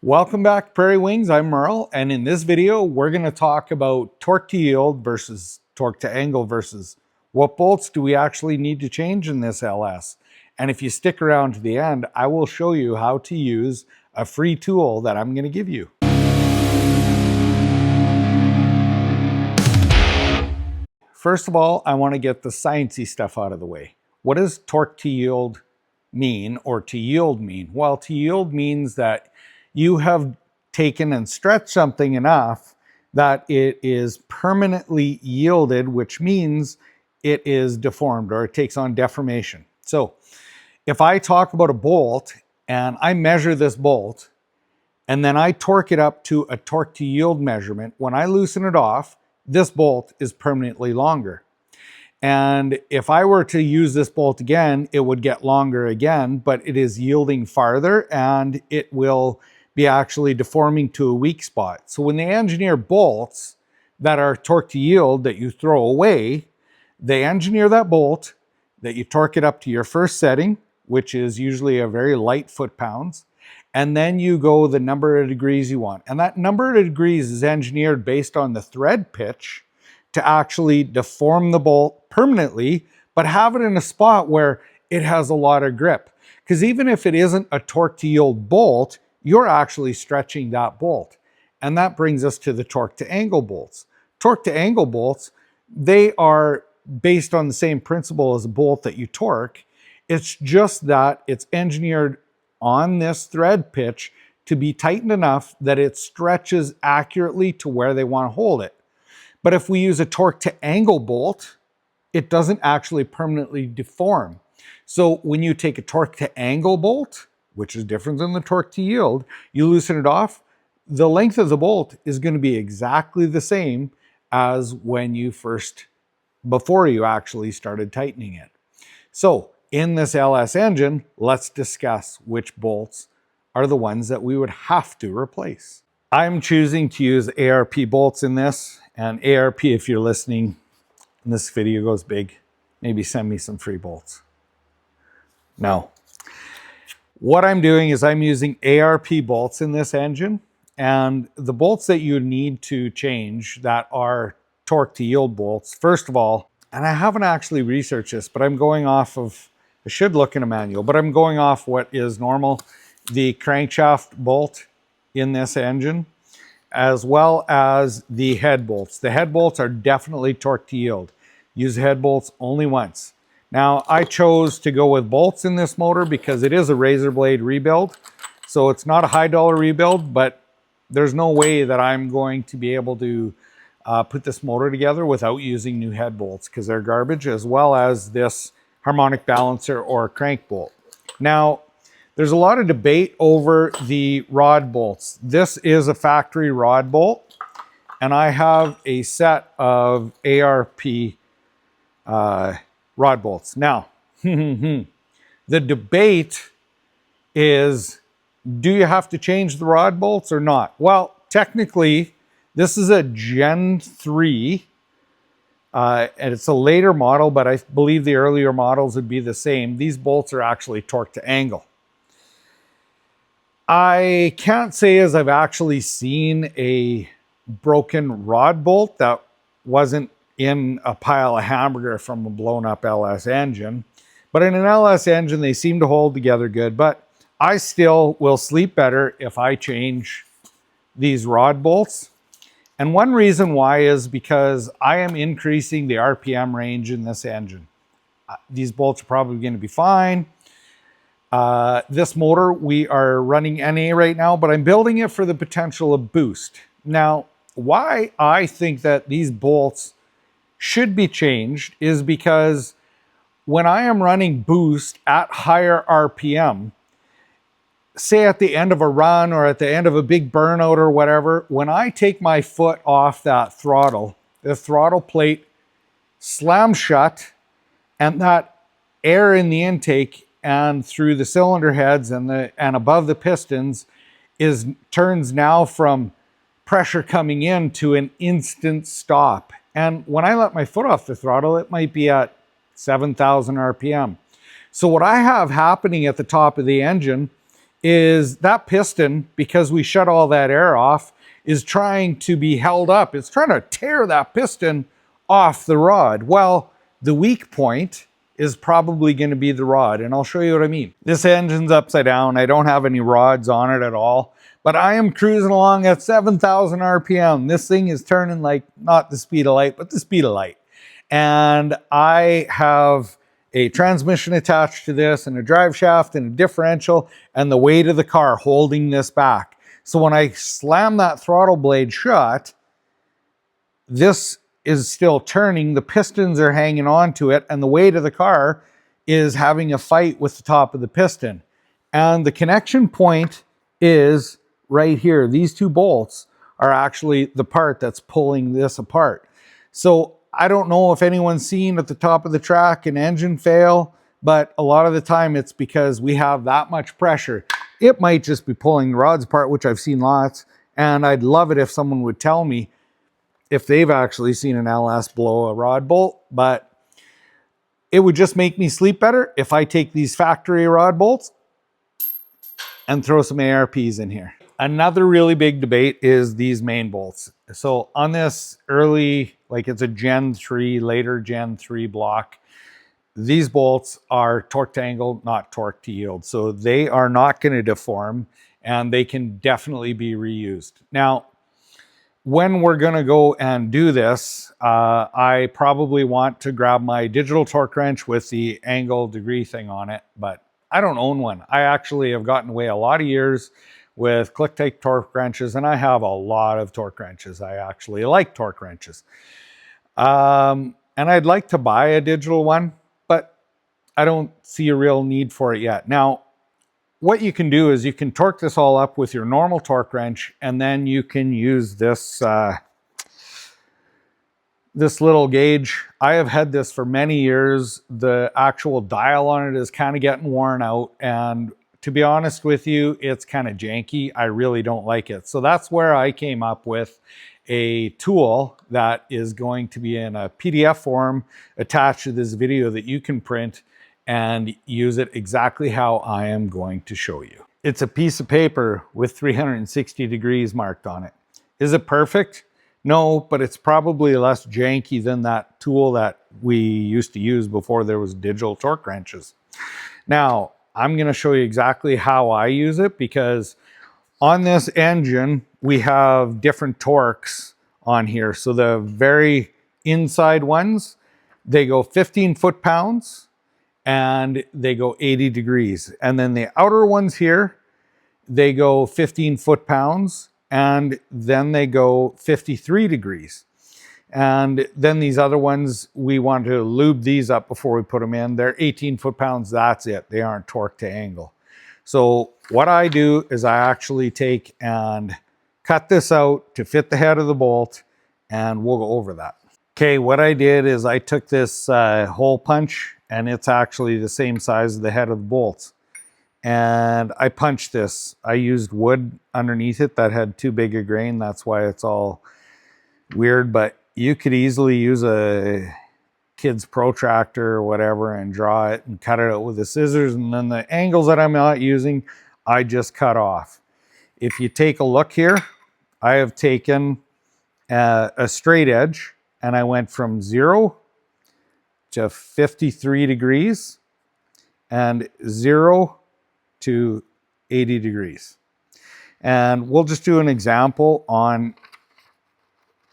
Welcome back, Prairie Wings. I'm Merle, and in this video, we're going to talk about torque to yield versus torque to angle versus what bolts do we actually need to change in this LS. And if you stick around to the end, I will show you how to use a free tool that I'm going to give you. First of all, I want to get the sciencey stuff out of the way. What does torque to yield mean, or to yield mean? Well, to yield means that you have taken and stretched something enough that it is permanently yielded, which means it is deformed or it takes on deformation. So if I talk about a bolt and I measure this bolt and then I torque it up to a torque to yield measurement, when I loosen it off, this bolt is permanently longer. And if I were to use this bolt again, it would get longer again, but it is yielding farther and it will be actually deforming to a weak spot. So when they engineer bolts that are torque to yield that you throw away, they engineer that bolt that you torque it up to your first setting, which is usually a very light foot-pounds, and then you go the number of degrees you want. And that number of degrees is engineered based on the thread pitch to actually deform the bolt permanently, but have it in a spot where it has a lot of grip. Because even if it isn't a torque to yield bolt, you're actually stretching that bolt. And that brings us to the torque to angle bolts. Torque to angle bolts, they are based on the same principle as a bolt that you torque. It's just that it's engineered on this thread pitch to be tightened enough that it stretches accurately to where they want to hold it. But if we use a torque to angle bolt, it doesn't actually permanently deform. So when you take a torque to angle bolt, which is different than the torque to yield, you loosen it off, the length of the bolt is going to be exactly the same as when you before you actually started tightening it. So in this LS engine, let's discuss which bolts are the ones that we would have to replace. I'm choosing to use ARP bolts in this, and ARP, if you're listening and this video goes big, maybe send me some free bolts. No. What I'm doing is I'm using ARP bolts in this engine, and the bolts that you need to change that are torque to yield bolts, first of all, and I haven't actually researched this, but I'm going off of, I should look in a manual, but I'm going off what is normal, the crankshaft bolt in this engine, as well as the head bolts. The head bolts are definitely torque to yield. Use head bolts only once. Now, I chose to go with bolts in this motor because it is a razor blade rebuild. So it's not a high dollar rebuild, but there's no way that I'm going to be able to put this motor together without using new head bolts because they're garbage, as well as this harmonic balancer or crank bolt. Now, there's a lot of debate over the rod bolts. This is a factory rod bolt, and I have a set of ARP rod bolts. Now, the debate is, do you have to change the rod bolts or not? Well, technically, this is a Gen 3, and it's a later model, but I believe the earlier models would be the same. These bolts are actually torque to angle. I can't say as I've actually seen a broken rod bolt that wasn't in a pile of hamburger from a blown up LS engine. But in an LS engine, they seem to hold together good. But I still will sleep better if I change these rod bolts. And one reason why is because I am increasing the RPM range in this engine. These bolts are probably going to be fine. This motor, we are running NA right now, but I'm building it for the potential of boost. Now, why I think that these bolts should be changed is because when I am running boost at higher RPM, say at the end of a run or at the end of a big burnout or whatever, when I take my foot off that throttle, the throttle plate slams shut, and that air in the intake and through the cylinder heads and above the pistons turns now from pressure coming in to an instant stop. And when I let my foot off the throttle, it might be at 7,000 RPM. So what I have happening at the top of the engine is that piston, because we shut all that air off, is trying to be held up. It's trying to tear that piston off the rod. Well, the weak point is probably going to be the rod, and I'll show you what I mean. This engine's upside down. I don't have any rods on it at all, but I am cruising along at 7,000 RPM. This thing is turning like not the speed of light, but the speed of light. And I have a transmission attached to this and a drive shaft and a differential and the weight of the car holding this back. So when I slam that throttle blade shut, this is still turning, the pistons are hanging on to it, and the weight of the car is having a fight with the top of the piston. And the connection point is right here. These two bolts are actually the part that's pulling this apart. So I don't know if anyone's seen at the top of the track an engine fail, but a lot of the time it's because we have that much pressure. It might just be pulling the rods apart, which I've seen lots, and I'd love it if someone would tell me if they've actually seen an LS blow a rod bolt, but it would just make me sleep better if I take these factory rod bolts and throw some ARPs in here. Another really big debate is these main bolts. So on this early, like it's a Gen 3, later Gen 3 block, these bolts are torque to angle, not torque to yield. So they are not going to deform, and they can definitely be reused. Now, when we're going to go and do this, I probably want to grab my digital torque wrench with the angle degree thing on it, but I don't own one. I actually have gotten away a lot of years with click-type torque wrenches, and I have a lot of torque wrenches. I actually like torque wrenches. And I'd like to buy a digital one, but I don't see a real need for it yet. Now, what you can do is you can torque this all up with your normal torque wrench, and then you can use this this little gauge. I have had this for many years. The actual dial on it is kind of getting worn out, and to be honest with you, it's kind of janky. I really don't like it. So that's where I came up with a tool that is going to be in a PDF form attached to this video that you can print and use it exactly how I am going to show you. It's a piece of paper with 360 degrees marked on it. Is it perfect? No, but it's probably less janky than that tool that we used to use before there was digital torque wrenches. Now, I'm going to show you exactly how I use it, because on this engine, we have different torques on here. So the very inside ones, they go 15 foot-pounds, and they go 80 degrees. And then the outer ones here, they go 15 foot-pounds, and then they go 53 degrees. And then these other ones, we want to lube these up before we put them in. They're 18 foot-pounds, that's it. They aren't torque to angle. So what I do is I actually take and cut this out to fit the head of the bolt, and we'll go over that. Okay, what I did is I took this hole punch, and it's actually the same size as the head of the bolts. And I punched this. I used wood underneath it that had too big a grain. That's why it's all weird, but you could easily use a kid's protractor or whatever and draw it and cut it out with the scissors. And then the angles that I'm not using, I just cut off. If you take a look here, I have taken a straight edge, and I went from 0 to 53 degrees and 0 to 80 degrees. And we'll just do an example on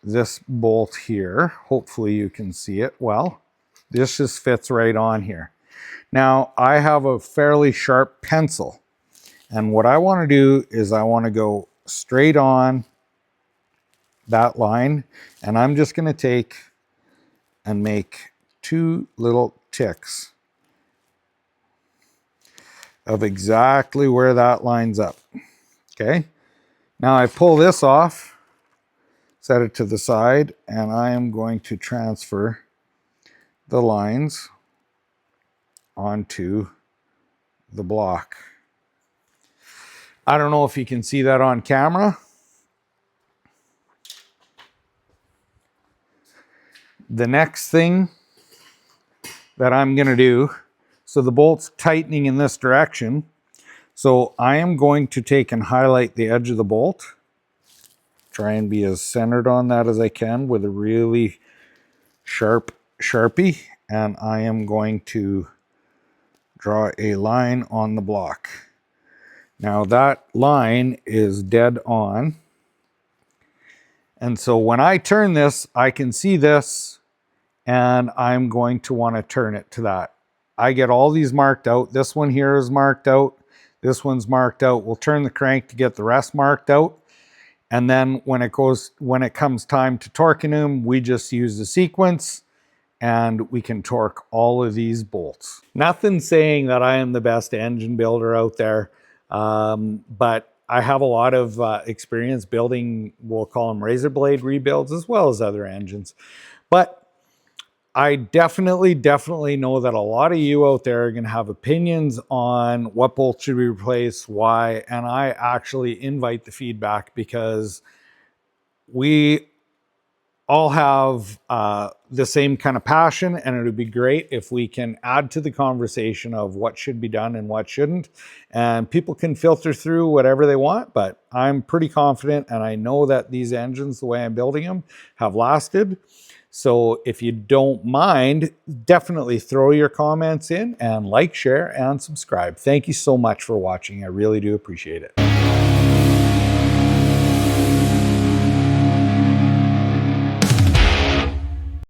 this bolt here. Hopefully you can see it well. This just fits right on here. Now, I have a fairly sharp pencil, and what I want to do is I want to go straight on that line, and I'm just going to take and make 2 little ticks of exactly where that lines up. Okay, now I pull this off, set it to the side, and I am going to transfer the lines onto the block. I don't know if you can see that on camera. The next thing that I'm going to do, so the bolt's tightening in this direction. So I am going to take and highlight the edge of the bolt. Try and be as centered on that as I can with a really sharp Sharpie. And I am going to draw a line on the block. Now that line is dead on. And so when I turn this, I can see this, and I'm going to want to turn it to that. I get all these marked out. This one here is marked out. This one's marked out. We'll turn the crank to get the rest marked out. And then when it comes time to torquing them, we just use the sequence and we can torque all of these bolts. Nothing saying that I am the best engine builder out there, but I have a lot of experience building, we'll call them razor blade rebuilds, as well as other engines. But I definitely know that a lot of you out there are going to have opinions on what bolts should we replace, why, and I actually invite the feedback because we all have the same kind of passion, and it would be great if we can add to the conversation of what should be done and what shouldn't. And people can filter through whatever they want, but I'm pretty confident, and I know that these engines, the way I'm building them, have lasted. So if you don't mind, definitely throw your comments in and like, share, and subscribe. Thank you so much for watching. I really do appreciate it.